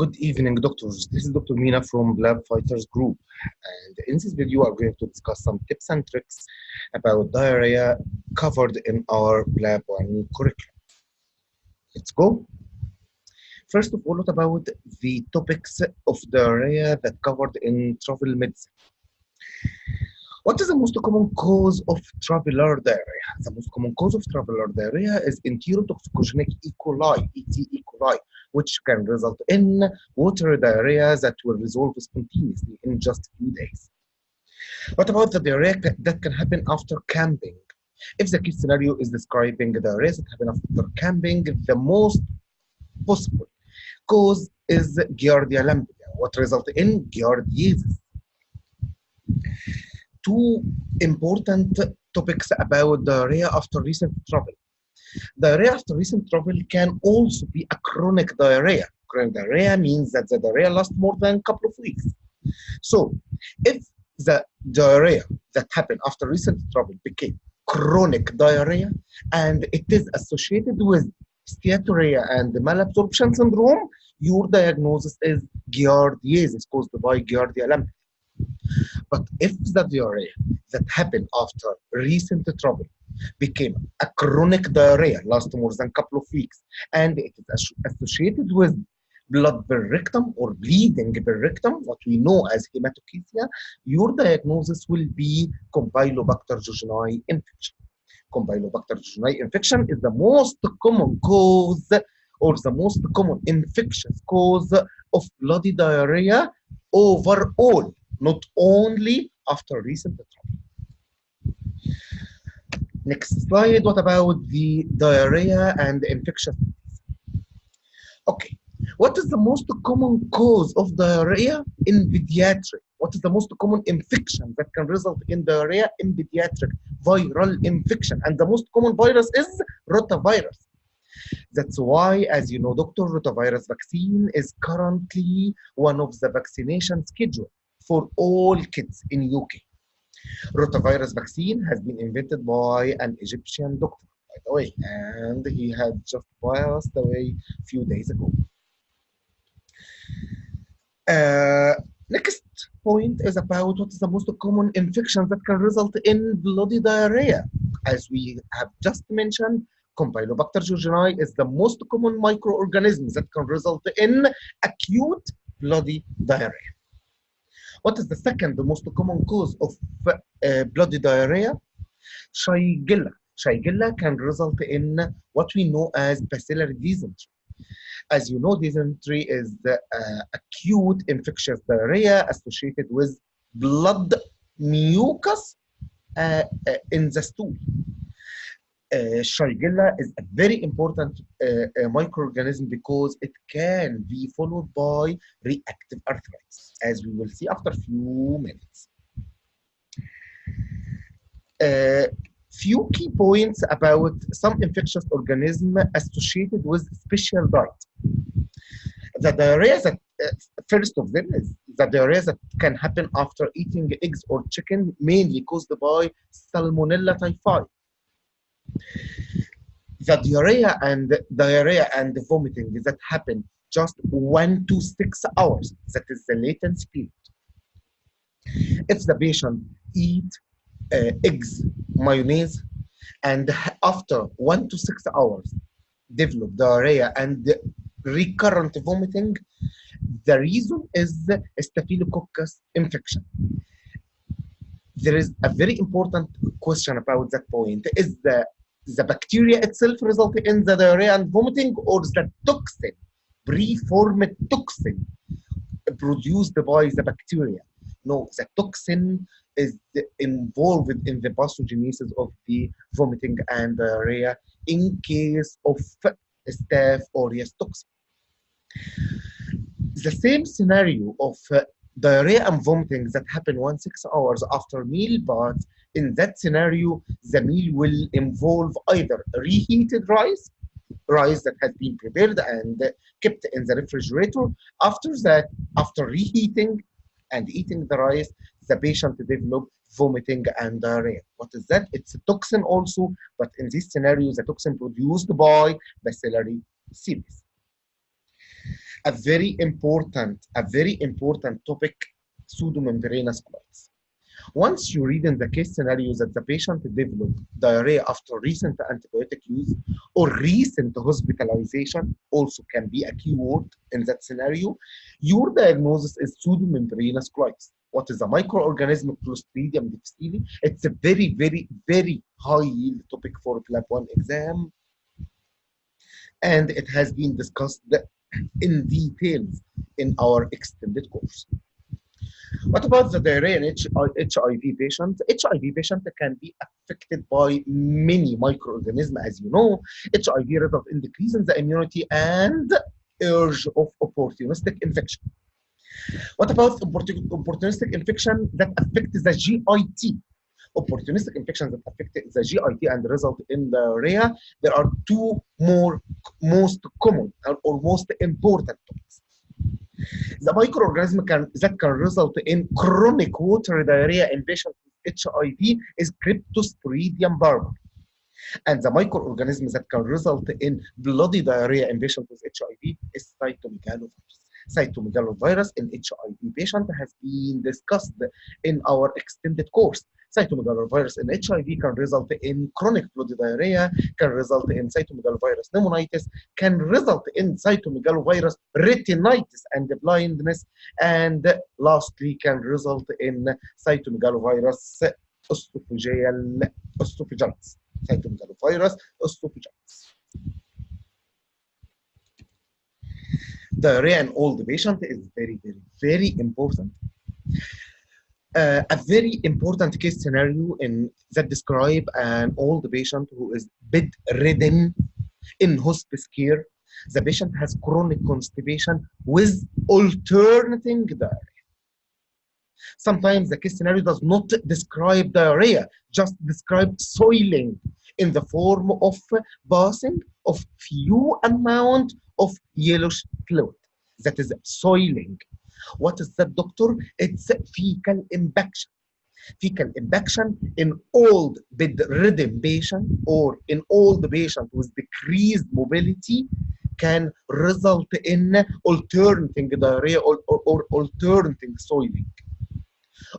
Good evening, doctors. This is Dr. Mina from PLAB Fighters Group. And in this video, I'm going to discuss some tips and tricks about diarrhea covered in our PLAB 1 curriculum. Let's go. First of all, what about the topics of diarrhea that covered in travel medicine? What is the most common cause of traveler diarrhea? The most common cause of traveler diarrhea is enterotoxicogenic E. coli, E. coli, which can result in watery diarrhea that will resolve spontaneously in just a few days. What about the diarrhea that can happen after camping? If the case scenario is describing diarrhea that happen after camping, the most possible cause is Giardia lamblia, what results in giardiasis. Two important topics about diarrhea after recent travel. Diarrhea after recent travel can also be a chronic diarrhea. Chronic diarrhea means that the diarrhea lasts more than a couple of weeks. So, if the diarrhea that happened after recent travel became chronic diarrhea and it is associated with steatorrhea and malabsorption syndrome, your diagnosis is giardiasis caused by Giardia lamblia. But if the diarrhea that happened after recent travel became a chronic diarrhea, lasts more than a couple of weeks, and it is associated with blood per rectum or bleeding per rectum, what we know as hematochezia, your diagnosis will be Campylobacter jejuni infection. Campylobacter jejuni infection is the most common cause or the most common infectious cause of bloody diarrhea overall, not only after recent travel. Next slide, what about the diarrhea and infectious disease? Okay, what is the most common cause of diarrhea in pediatric? What is the most common infection that can result in diarrhea in pediatric? Viral infection, and the most common virus is rotavirus. That's why, as you know, Dr. Rotavirus vaccine is currently one of the vaccination schedule for all kids in UK. Rotavirus vaccine has been invented by an Egyptian doctor, by the way, and he had just passed away a few days ago. Next point is about what is the most common infection that can result in bloody diarrhea. As we have just mentioned, Campylobacter jejuni is the most common microorganism that can result in acute bloody diarrhea. What is the second most common cause of bloody diarrhea? Shigella. Shigella can result in what we know as bacillary dysentery. As you know, dysentery is acute infectious diarrhea associated with blood mucus in the stool. Shigella is a very important microorganism because it can be followed by reactive arthritis, as we will see after a few minutes. Few key points about some infectious organism associated with special diet. The diarrhea that, first of them is the diarrhea that can happen after eating eggs or chicken, mainly caused by Salmonella typhi. The diarrhea and vomiting that happen just 1 to 6 hours, that is the latency period. If the patient eat eggs, mayonnaise, and after 1 to 6 hours develop diarrhea and recurrent vomiting, the reason is Staphylococcus infection. There is a very important question about that point. Is the bacteria itself resulting in the diarrhea and vomiting, or is the toxin, preformed toxin produced by the bacteria? No, the toxin is involved in the pathogenesis of the vomiting and diarrhea in case of Staph aureus toxin. The same scenario of diarrhea and vomiting that happen 1 to 6 hours after meal, but in that scenario, the meal will involve either reheated rice that has been prepared and kept in the refrigerator. After that, after reheating and eating the rice, the patient develop vomiting and diarrhea. What is that? It's a toxin also, but in this scenario, the toxin produced by bacillary series. a very important topic, pseudomembranous colitis. Once you read in the case scenario that the patient developed diarrhea after recent antibiotic use or recent hospitalization, also can be a keyword in that scenario, your diagnosis is pseudomembranous colitis. What is a microorganism Clostridium difficile? It's a very, very, very high yield topic for PLAB 1 exam, and it has been discussed in details in our extended course. What about the diarrhea in HIV patient? HIV patient can be affected by many microorganisms, as you know. HIV result in decrease in the immunity and urge of opportunistic infection. What about opportunistic infection that affect the GIT? Opportunistic infections that affect the GIT and result in diarrhea, there are two most common or most important topics. The microorganism that can result in chronic watery diarrhea in patients with HIV is Cryptosporidium barber. And the microorganism that can result in bloody diarrhea in patients with HIV is cytomegalovirus. Cytomegalovirus in HIV patient has been discussed in our extended course. Cytomegalovirus in HIV can result in chronic bloody diarrhea, can result in cytomegalovirus pneumonitis, can result in cytomegalovirus retinitis and blindness, and lastly can result in cytomegalovirus oesophagitis. Cytomegalovirus oesophagitis. Diarrhea in old patient is very, very, very important. A very important case scenario that describe an old patient who is bedridden in hospice care. The patient has chronic constipation with alternating diarrhea. Sometimes the case scenario does not describe diarrhea, just describe soiling in the form of passing of few amount of yellowish fluid. That is soiling. What is that, doctor? It's fecal impaction. Fecal impaction in old bedridden patient or in old patient with decreased mobility can result in alternating diarrhea or alternating soiling.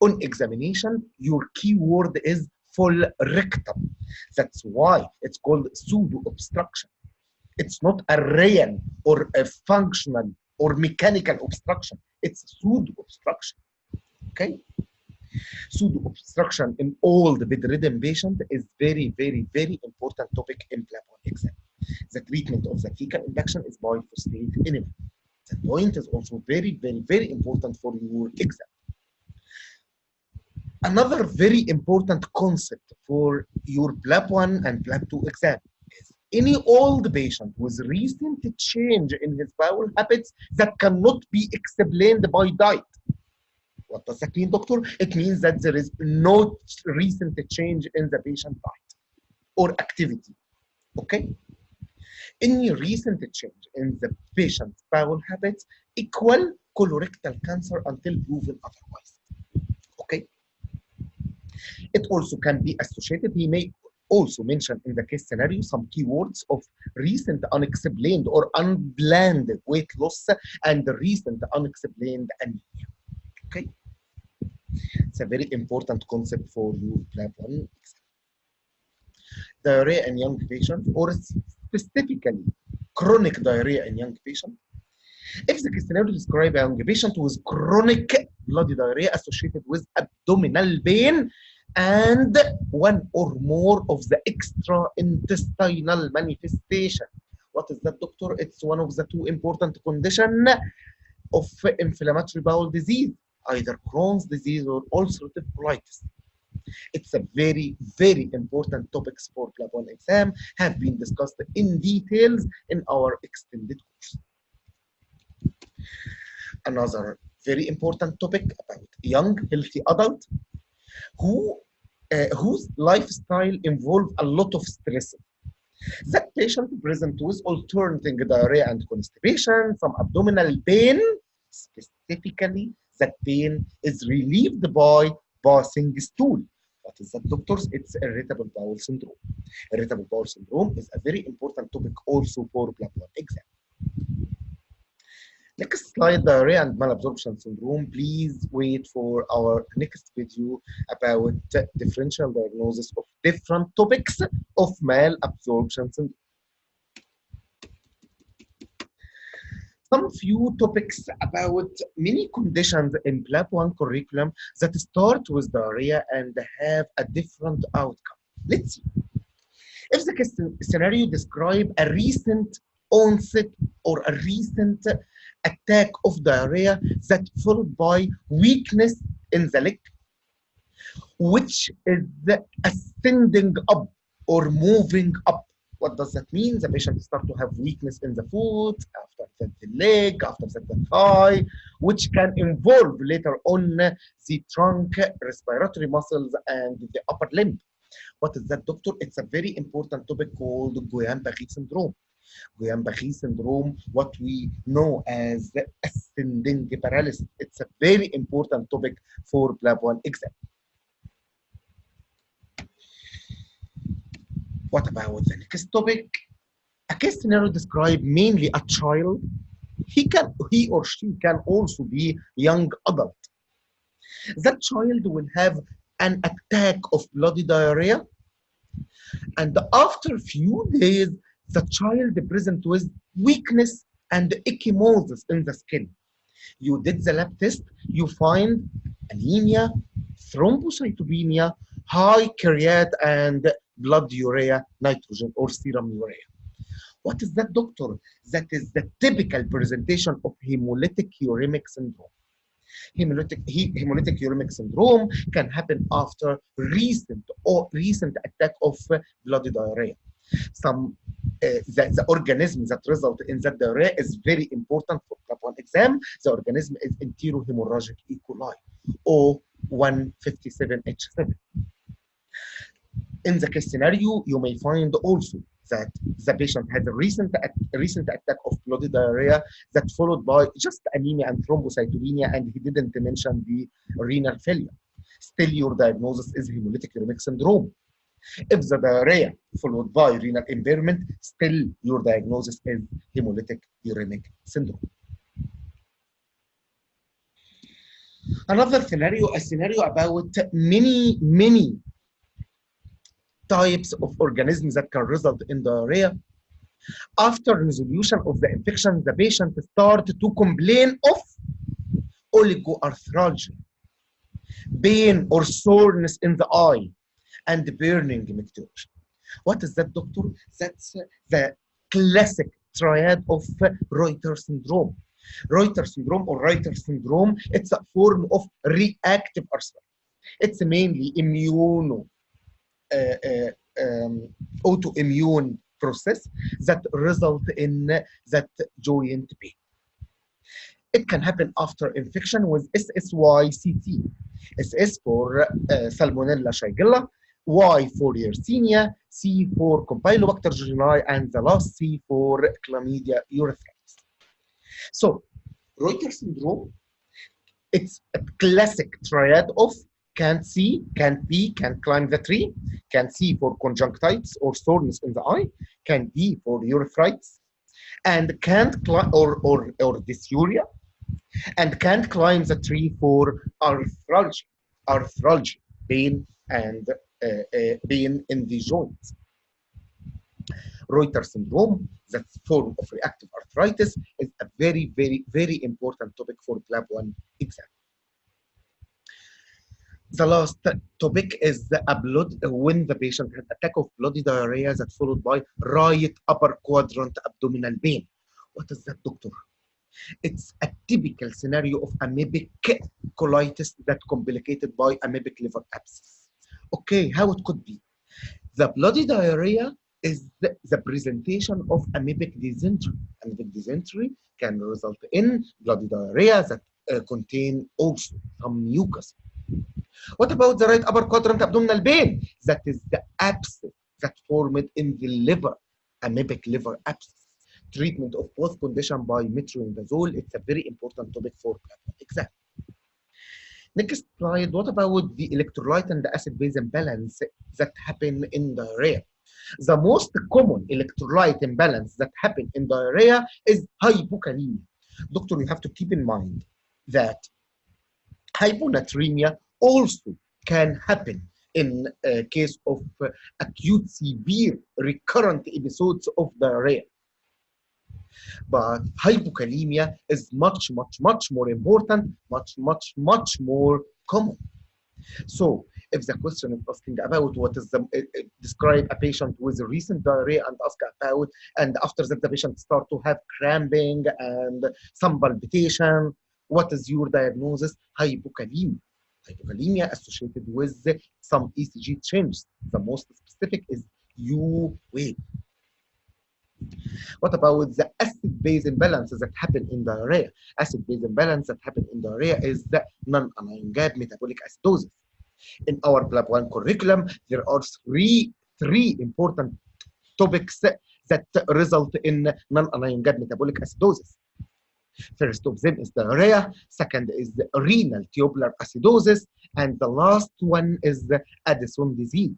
On examination, your keyword is full rectum. That's why it's called pseudo obstruction. It's not a real or a functional or mechanical obstruction. It's pseudo obstruction. Okay? Pseudo obstruction in all the bedridden patient is very, very, very important topic in PLAB 1 exam. The treatment of the fecal infection is by phosphate enema. That point is also very, very, very important for your exam. Another very important concept for your PLAB 1 and PLAB 2 exam is any old patient with recent change in his bowel habits that cannot be explained by diet. What does that mean, doctor? It means that there is no recent change in the patient diet or activity. Okay? Any recent change in the patient's bowel habits equal colorectal cancer until proven otherwise. Okay? It also can be associated. He may also mention in the case scenario some keywords of recent unexplained or unplanned weight loss and recent unexplained anemia. Okay, it's a very important concept for your PLAB 1 exam. Diarrhea in young patients, or specifically chronic diarrhea in young patients. If the case scenario describes a young patient with chronic bloody diarrhea associated with abdominal pain and one or more of the extra-intestinal manifestation. What is that, doctor? It's one of the two important conditions of inflammatory bowel disease, either Crohn's disease or ulcerative colitis. It's a very, very important topics for PLAB 1 exam, have been discussed in details in our extended course. Another very important topic about young, healthy adult whose lifestyle involves a lot of stress. That patient present with alternating diarrhea and constipation, some abdominal pain. Specifically, that pain is relieved by passing stool. What is that, doctors? It's irritable bowel syndrome. Irritable bowel syndrome is a very important topic also for PLAB 1 exam. Next slide, diarrhea and malabsorption syndrome. Please wait for our next video about differential diagnosis of different topics of malabsorption syndrome. Some few topics about many conditions in PLAB 1 curriculum that start with diarrhea and have a different outcome. Let's see. If the scenario describe a recent onset or a recent attack of diarrhea that followed by weakness in the leg, which is ascending up or moving up. What does that mean? The patient start to have weakness in the foot, after that the leg, after that the thigh, which can involve later on the trunk, respiratory muscles, and the upper limb. What is that, doctor? It's a very important topic called Guillain-Barré syndrome. Guillain-Barré syndrome, what we know as ascending paralysis. It's a very important topic for PLAB 1 exam. What about the next topic? A case scenario describe mainly a child. He or she can also be young adult. That child will have an attack of bloody diarrhea, and after few days, the child present with weakness and ecchymosis in the skin. You did the lab test, you find anemia, thrombocytopenia, high creat and blood urea nitrogen or serum urea. What is that, doctor? That is the typical presentation of hemolytic uremic syndrome. Hemolytic uremic syndrome can happen after recent attack of bloody diarrhea. The organism that result in that diarrhea is very important for PLAB 1 exam. The organism is enterohemorrhagic E. coli, O157H7. In the case scenario, you may find also that the patient had a recent attack of bloody diarrhea that followed by just anemia and thrombocytopenia, and he didn't mention the renal failure. Still, your diagnosis is hemolytic uremic syndrome. If the diarrhea followed by renal impairment, still your diagnosis is hemolytic uremic syndrome. Another scenario, a scenario about many types of organisms that can result in diarrhea. After resolution of the infection, the patient starts to complain of oligoarthralgia, pain or soreness in the eye, and burning micturition. What is that, doctor? That's the classic triad of Reuter syndrome. Reuter syndrome or Reiter syndrome, it's a form of reactive arthritis. It's mainly autoimmune process that result in that joint pain. It can happen after infection with SSYCT. SS for Salmonella Shigella, Y for Yersinia, C for Campylobacter jejuni, and the last C for Chlamydia urethritis. So, Reuter syndrome, it's a classic triad of can't see, can't be, can't climb the tree, can see for conjunctivitis or soreness in the eye, can be for urethritis, and can't climb or dysuria, and can't climb the tree for arthralgia, pain and pain in the joints. Reuter syndrome, that form of reactive arthritis, is a very important topic for PLAB 1 exam. The last topic is when the patient has attack of bloody diarrhea that followed by right upper quadrant abdominal pain. What is that, doctor? It's a typical scenario of amoebic colitis that complicated by amoebic liver abscess. Okay, how it could be? The bloody diarrhea is the presentation of amoebic dysentery. Amoebic dysentery can result in bloody diarrhea that contain also some mucus. What about the right upper quadrant abdominal pain? That is the abscess that formed in the liver, amoebic liver abscess. Treatment of both condition by metronidazole, it's a very important topic for exam. Next slide, what about the electrolyte and the acid-base imbalance that happen in diarrhea? The most common electrolyte imbalance that happen in diarrhea is hypokalemia. Doctor, you have to keep in mind that hyponatremia also can happen in case of acute severe recurrent episodes of diarrhea. But hypokalemia is much more important, much more common. So if the question is asking about what is the describe a patient with recent diarrhea and ask about, and after that the patient start to have cramping and some palpitation, what is your diagnosis? Hypokalemia. Hypokalemia associated with some ECG changes. The most specific is U wave. What about the acid-base imbalance that happen in diarrhea? Acid-base imbalance that happen in diarrhea is the non-anion gap metabolic acidosis. In our PLAB 1 curriculum, there are three important topics that result in non-anion gap metabolic acidosis. First of them is diarrhea, second is the renal tubular acidosis, and the last one is the Addison disease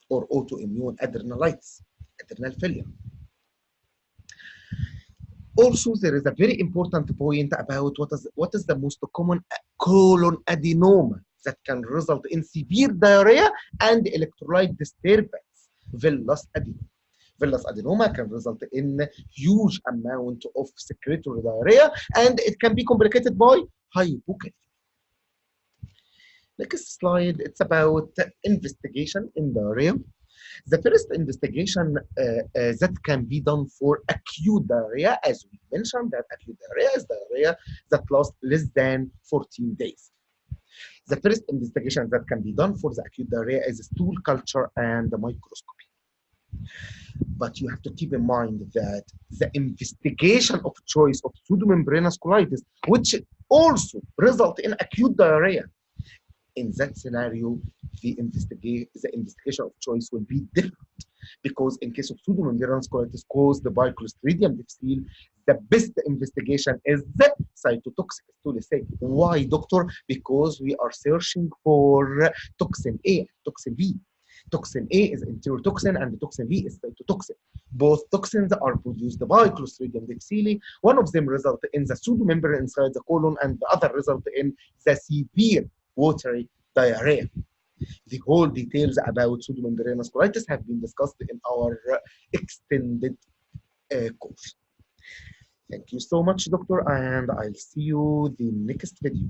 or autoimmune adrenalitis, adrenal failure. Also, there is a very important point about what is the most common colon adenoma that can result in severe diarrhea and electrolyte disturbance, villus adenoma. Villus adenoma can result in huge amount of secretory diarrhea, and it can be complicated by hypokalemia. Next slide, it's about investigation in diarrhea. The first investigation that can be done for acute diarrhea, as we mentioned, that acute diarrhea is diarrhea that lasts less than 14 days. The first investigation that can be done for the acute diarrhea is stool culture and the microscopy. But you have to keep in mind that the investigation of choice of pseudomembranous colitis, which also result in acute diarrhea, in that scenario, the investigation of choice will be different, because in case of pseudomembranous colitis caused by Clostridium difficile, the best investigation is the cytotoxic stool assay. Why, doctor? Because we are searching for toxin A, toxin B. Toxin A is enterotoxin and toxin B is cytotoxin. Both toxins are produced by Clostridium difficile. One of them results in the pseudomembrane inside the colon, and the other results in the severe watery diarrhea. The whole details about pseudomembranous colitis have been discussed in our extended course. Thank you so much, doctor, and I'll see you the next video.